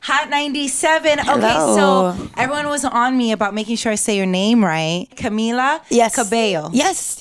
Hot 97. Hello. Okay, so everyone was on me about making sure I say your name right. Camila Cabello. Yes,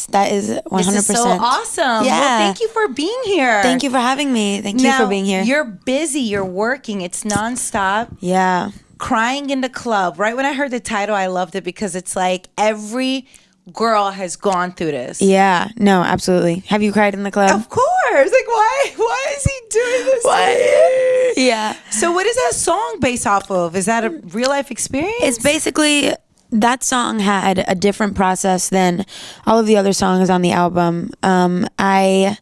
that is 100%. This is so awesome. Yeah. Well, thank you for being here. Thank you for having me. Thank you for being here. You're busy. You're working. It's nonstop. Yeah. Crying in the club. Right when I heard the title, I loved it because it's like every girl has gone through this. Yeah. No, absolutely. Have you cried in the club? Of course. Like, why is he doing this? Why? Yeah. So what is that song based off of? Is that a real life experience? It's basically, that song had a different process than all of the other songs on the album. I,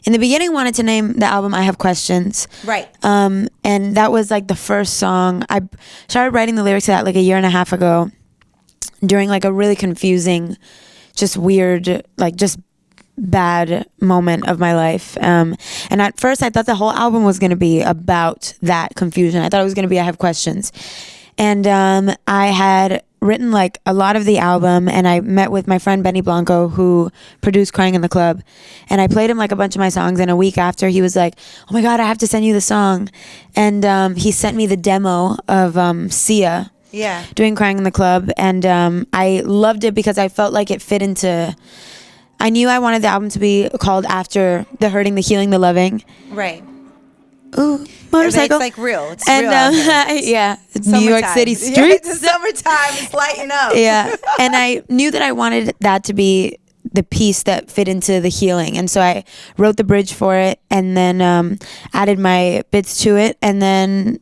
in the beginning, wanted to name the album I Have Questions. Right. And that was like the first song. I started writing the lyrics to that like a year and a half ago during like a really confusing, just weird, like just bad moment of my life. And at first I thought the whole album was going to be about that confusion. I thought it was going to be I Have Questions. And I had written like a lot of the album, and I met with my friend Benny Blanco, who produced Crying in the Club, and I played him like a bunch of my songs, and a week after he was like, oh my God, I have to send you the song. And he sent me the demo of Sia doing Crying in the Club, and I loved it because I felt like it fit into, I knew I wanted the album to be called after the hurting, the healing, the loving. Right. Ooh, motorcycle. It's like real. It's and, real. Yeah, it's New York City streets. Yeah, it's the summertime. It's lighting up. Yeah, and I knew that I wanted that to be the piece that fit into the healing, and so I wrote the bridge for it, and then added my bits to it, and then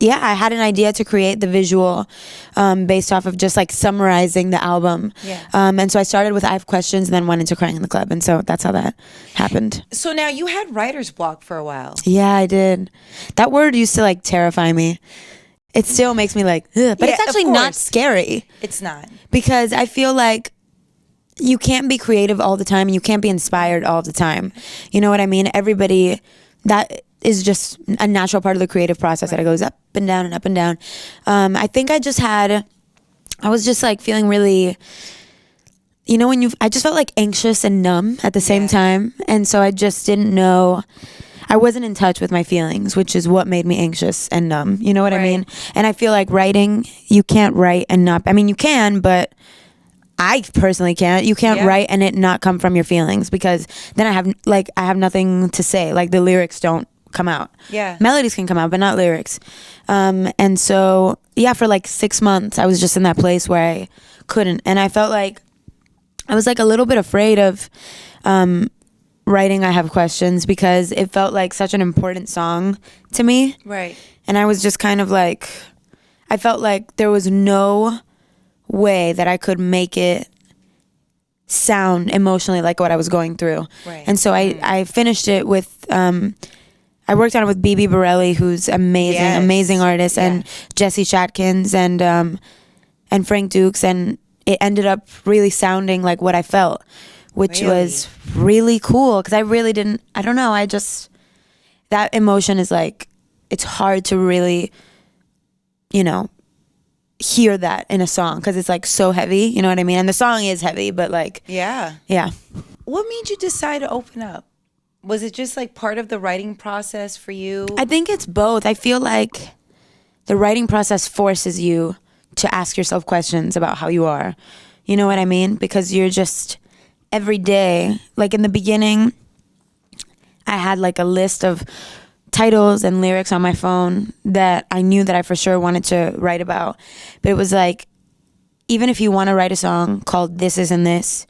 I had an idea to create the visual based off of just like summarizing the album. Yeah. And so I started with I Have Questions and then went into Crying in the Club. And so that's how that happened. So now you had writer's block for a while. Yeah, I did. That word used to like terrify me. It still makes me like, ugh. But it's actually not scary. It's not. Because I feel like you can't be creative all the time and you can't be inspired all the time. You know what I mean? Everybody, that is just a natural part of the creative process, that it goes up and down and up and down. I think I was just like feeling really, you know, I just felt like anxious and numb at the same time. And so I just didn't know, I wasn't in touch with my feelings, which is what made me anxious and numb. You know what I mean? And I feel like writing, you can't write and not, I mean, you can, but I personally can't. You can't write and it not come from your feelings, because then I have nothing to say. Like the lyrics don't come out. Yeah. Melodies can come out, but not lyrics. And so, for like 6 months, I was just in that place where I couldn't. And I felt like I was like a little bit afraid of writing I Have Questions, because it felt like such an important song to me. Right. And I was just kind of like, I felt like there was no way that I could make it sound emotionally like what I was going through. Right. And so I finished it with, I worked on it with BB Borelli, who's amazing artist, and Jesse Shatkins and Frank Dukes, and it ended up really sounding like what I felt, which was really cool, because I really didn't, I don't know, that emotion is like, it's hard to really, you know, hear that in a song, because it's like so heavy, you know what I mean? And the song is heavy, but like, yeah. What made you decide to open up? Was it just like part of the writing process for you? I think it's both. I feel like the writing process forces you to ask yourself questions about how you are. You know what I mean? Because you're just every day, like in the beginning, I had like a list of titles and lyrics on my phone that I knew that I for sure wanted to write about. But it was like, even if you want to write a song called This Isn't This,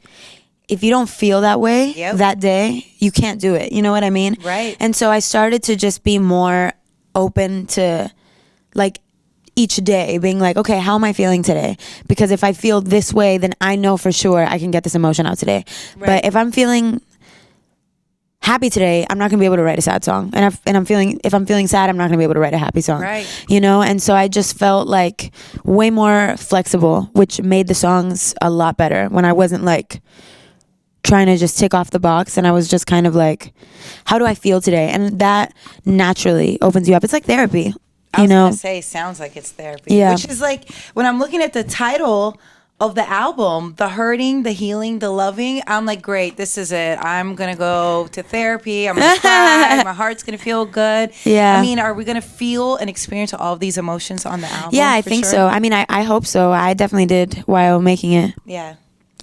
if you don't feel that way that day, you can't do it. You know what I mean? Right. And so I started to just be more open to like each day being like, okay, how am I feeling today? Because if I feel this way, then I know for sure I can get this emotion out today. Right. But if I'm feeling happy today, I'm not gonna be able to write a sad song. And if I'm feeling sad, I'm not gonna be able to write a happy song. Right. You know? And so I just felt like way more flexible, which made the songs a lot better when I wasn't like trying to just tick off the box, and I was just kind of like, how do I feel today? And that naturally opens you up. It's like therapy. I was gonna say, sounds like it's therapy. Yeah. Which is like, when I'm looking at the title of the album, the hurting, the healing, the loving. I'm like, great, this is it. I'm gonna go to therapy. I'm gonna cry. My heart's gonna feel good. Yeah. I mean, are we gonna feel and experience all of these emotions on the album? Yeah, I for think sure? so. I mean, I hope so. I definitely did while making it. Yeah.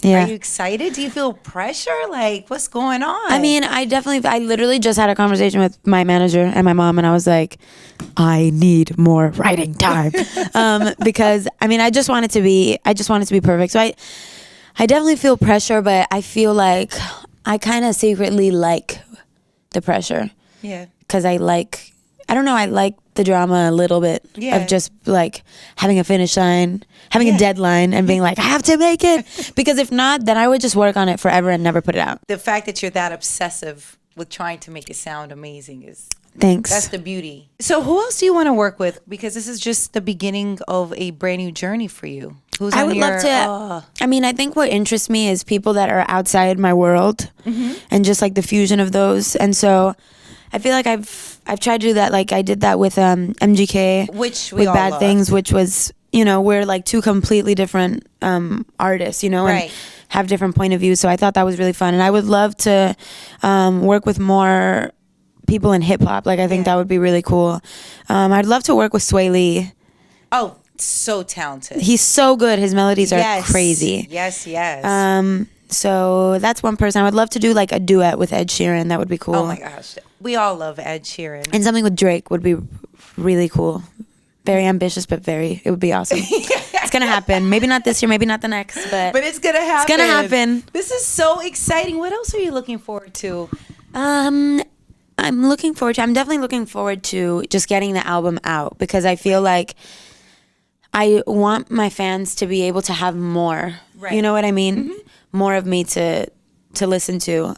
Yeah. Are you excited? Do you feel pressure? Like, what's going on? I mean, I literally just had a conversation with my manager and my mom, and I was like, I need more writing time. Because I mean, I just want it to be perfect. So I definitely feel pressure, but I feel like I kind of secretly like the pressure. Yeah. Cause I don't know, I like the drama a little bit of just like having a finish line, having a deadline and being like, I have to make it. Because if not, then I would just work on it forever and never put it out. The fact that you're that obsessive with trying to make it sound amazing is... Thanks. That's the beauty. So who else do you want to work with? Because this is just the beginning of a brand new journey for you. Who's I on would your, love to. I mean, I think what interests me is people that are outside my world and just like the fusion of those. And so I feel like I've tried to do that. Like I did that with MGK, which we with all Bad loved. Things, which was, you know, we're like two completely different artists, you know, and Right. have different point of views. So I thought that was really fun. And I would love to work with more people in hip hop. Like I think that would be really cool. I'd love to work with Sway Lee. Oh, so talented. He's so good. His melodies are crazy. Yes, yes. So that's one person. I would love to do like a duet with Ed Sheeran. That would be cool. Oh my gosh. We all love Ed Sheeran. And something with Drake would be really cool. Very ambitious, but it would be awesome. It's gonna happen. Maybe not this year, maybe not the next, but it's gonna happen. It's gonna happen. This is so exciting. What else are you looking forward to? I'm definitely looking forward to just getting the album out because I feel like I want my fans to be able to have more. Right. You know what I mean? More of me to listen to.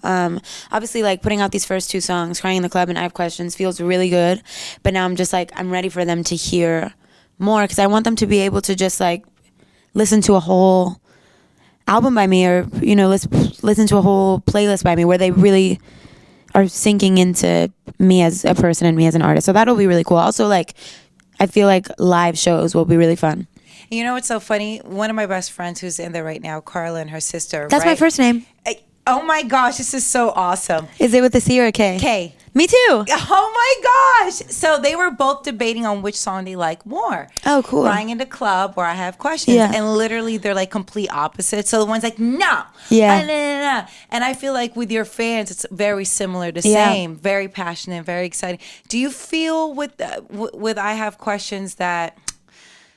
Obviously, like putting out these first two songs, Crying in the Club and I Have Questions, feels really good. But now I'm just like, I'm ready for them to hear more because I want them to be able to just like listen to a whole album by me or, you know, listen to a whole playlist by me where they really are sinking into me as a person and me as an artist. So that'll be really cool. Also, like, I feel like live shows will be really fun. You know what's so funny? One of my best friends who's in there right now, Carla, and her sister. That's my first name. Oh my gosh, this is so awesome. Is it with a C or a K? K. Me too. Oh my gosh. So they were both debating on which song they like more. Oh, cool. Crying in the Club or I Have Questions. Yeah. And literally they're like complete opposites. So the one's like, no. Yeah. No. And I feel like with your fans, it's very similar, the Yeah. same. Very passionate, very exciting. Do you feel with I Have Questions that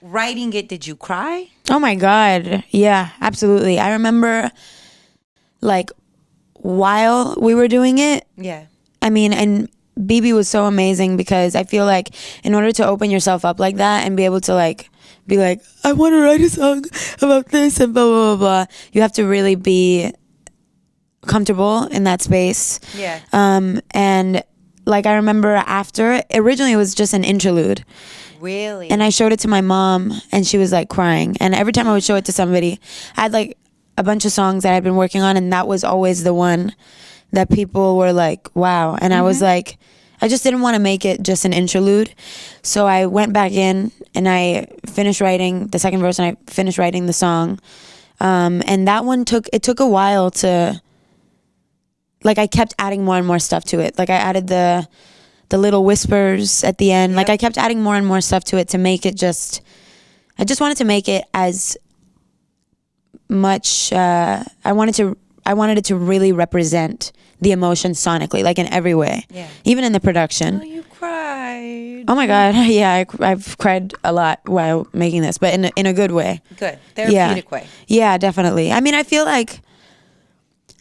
writing it, did you cry? Oh my God. Yeah, absolutely. I remember like while we were doing it, Yeah. I mean, and BB was so amazing because I feel like in order to open yourself up like that and be able to like be like, I want to write a song about this and blah, blah, blah, blah, you have to really be comfortable in that space. Yeah. And like I remember after, originally it was just an interlude. Really? And I showed it to my mom and she was like crying. And every time I would show it to somebody, I had like a bunch of songs that I'd been working on and that was always the one that people were like, wow. And I was like, I just didn't want to make it just an interlude. So I went back in and I finished writing the second verse and I finished writing the song. And that one took a while to, like I kept adding more and more stuff to it. Like I added the little whispers at the end. Yep. Like I kept adding more and more stuff to it to make it just, I just wanted to make it as much, I wanted it to really represent the emotion sonically, like in every way. Yeah. Even in the production. Oh, you cried. Oh my God. Yeah, I've cried a lot while making this, but in a good way. Good. Therapeutic way. Yeah, definitely. I mean, I feel like,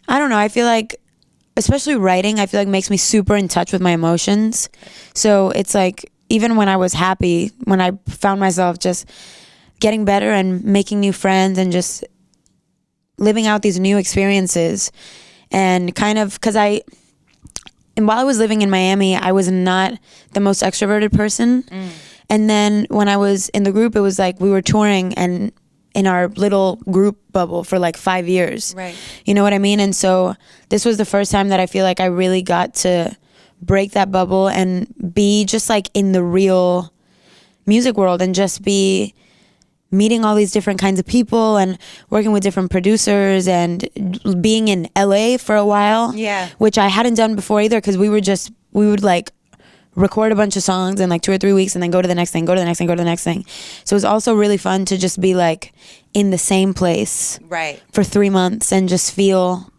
I don't know, I feel like, especially writing, I feel like makes me super in touch with my emotions. So it's like, even when I was happy, when I found myself just getting better and making new friends and just living out these new experiences and kind of and while I was living in Miami, I was not the most extroverted person. And then when I was in the group, it was like we were touring and in our little group bubble for like 5 years. Right. You know what I mean? And so this was the first time that I feel like I really got to break that bubble and be just like in the real music world and just be meeting all these different kinds of people and working with different producers and being in LA for a while. Yeah. Which I hadn't done before either, because we would like record a bunch of songs in like 2 or 3 weeks and then go to the next thing, go to the next thing, go to the next thing. So it was also really fun to just be like in the same place right for 3 months and just feel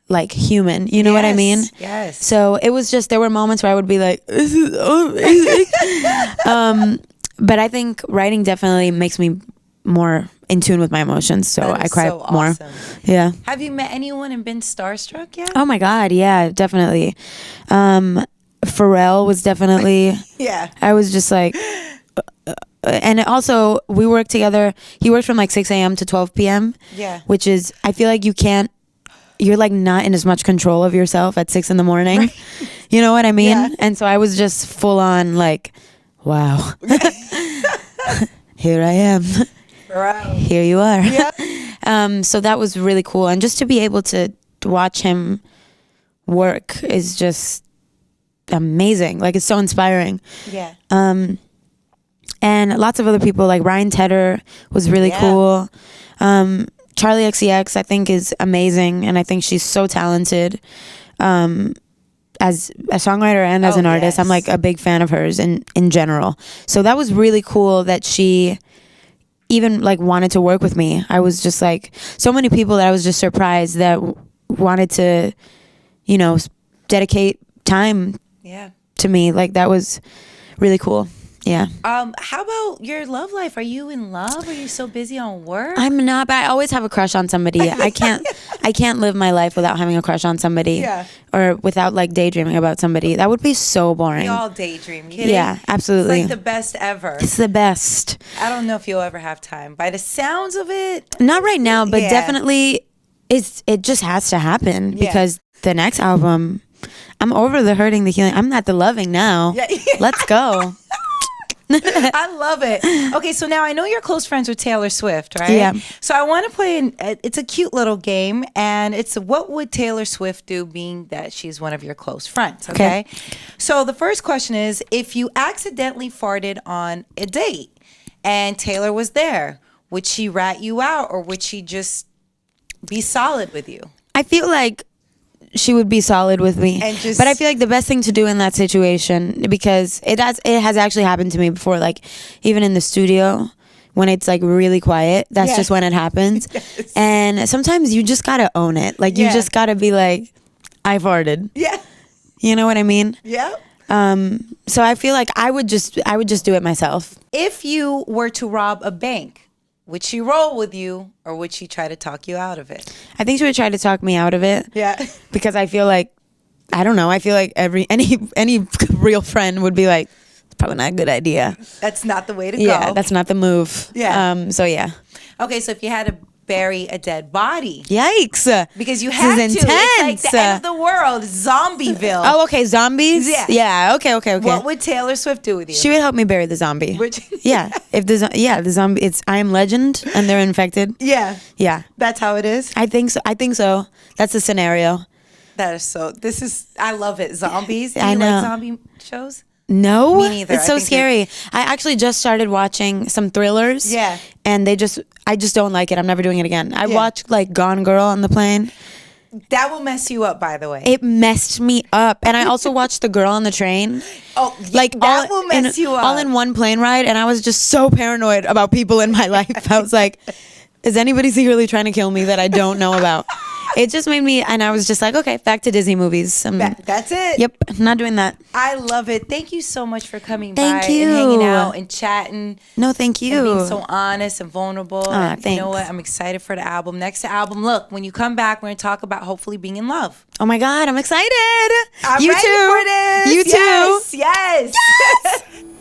like human. You know what I mean? Yes. So it was just, there were moments where I would be like, this is amazing. But I think writing definitely makes me more in tune with my emotions. So I cry so more. awesome. Yeah. Have you met anyone and been starstruck yet? Oh my God. Yeah, definitely. Pharrell was definitely, Yeah. I was just like, and also we worked together. He worked from like 6 a.m. to 12 p.m. Yeah. Which is, I feel like you're like not in as much control of yourself at 6 a.m. Right. You know what I mean? Yeah. And so I was just full on like, wow, here I am. Right. Here you are. Yeah. So that was really cool. And just to be able to watch him work is just amazing. Like, it's so inspiring. Yeah. And lots of other people, like Ryan Tedder was really cool. Charlie XCX I think is amazing, and I think she's so talented as a songwriter and as an artist. Yes. I'm like a big fan of hers in general. So that was really cool that she even like wanted to work with me. I was just like, so many people that I was just surprised that wanted to, you know, dedicate time to me. Like, that was really cool. Yeah. How about your love life? Are you in love? Are you so busy on work? I'm not, but I always have a crush on somebody. I can't live my life without having a crush on somebody. Yeah. Or without like daydreaming about somebody. That would be so boring. We all daydream. Kidding? Yeah, absolutely. It's like the best ever. It's the best. I don't know if you'll ever have time. By the sounds of it, Not right now, but Yeah. definitely it just has to happen, Yeah. because the next album, I'm over the hurting, the healing. I'm at the loving now. Yeah. Let's go. I love it. Okay, so now I know you're close friends with Taylor Swift, right? Yeah. So I want to play it's a cute little game, and it's what would Taylor Swift do, being that she's one of your close friends, okay? So the first question is, if you accidentally farted on a date and Taylor was there, would she rat you out, or would she just be solid with you? I feel like she would be solid with me. And just- but I feel like the best thing to do in that situation, because it has actually happened to me before, like even in the studio when it's like really quiet, that's Yeah. just when it happens. Yes. And sometimes you just gotta own it. Like, you Yeah. just gotta be like, I farted. Yeah. You know what I mean? Yeah. So I feel like I would just do it myself. If you were to rob a bank, would she roll with you, or would she try to talk you out of it? I think she would try to talk me out of it. Yeah. Because I feel like, I don't know, I feel like any real friend would be like, it's probably not a good idea. That's not the way to go. Yeah, that's not the move. Yeah. So yeah. Okay, so if you had to bury a dead body, Yikes. because you This had to, is it's like intense. the end of the world, Zombieville. Oh, okay, zombies? Yeah. Yeah, okay. What would Taylor Swift do with you? She would help me bury the zombie. Would- Yeah. If the zombie, it's I Am Legend and they're infected. Yeah, Yeah. that's how it is. I think so. That's the scenario. That is so. I love it. Zombies. Do I you know. like zombie shows? No, Me neither. it's I so think scary. I actually just started watching some thrillers. Yeah. And I just don't like it. I'm never doing it again. I Yeah. watched like Gone Girl on the plane. That will mess you up, by the way. It messed me up. And I also watched The Girl on the Train. Oh, Like that will mess you up. all in one plane ride, and I was just so paranoid about people in my life. I was like, is anybody secretly trying to kill me that I don't know about? It just made me, and I was just like, okay, back to Disney movies. That's it. Yep, not doing that. I love it. Thank you so much for coming Thank by you. and hanging out and chatting. No, thank you. And being so honest and vulnerable. And you know thanks. what? I'm excited for the album. Next album, look, when you come back, we're going to talk about hopefully being in love. Oh my God, I'm excited. I'm you ready too. for this. You too. Yes.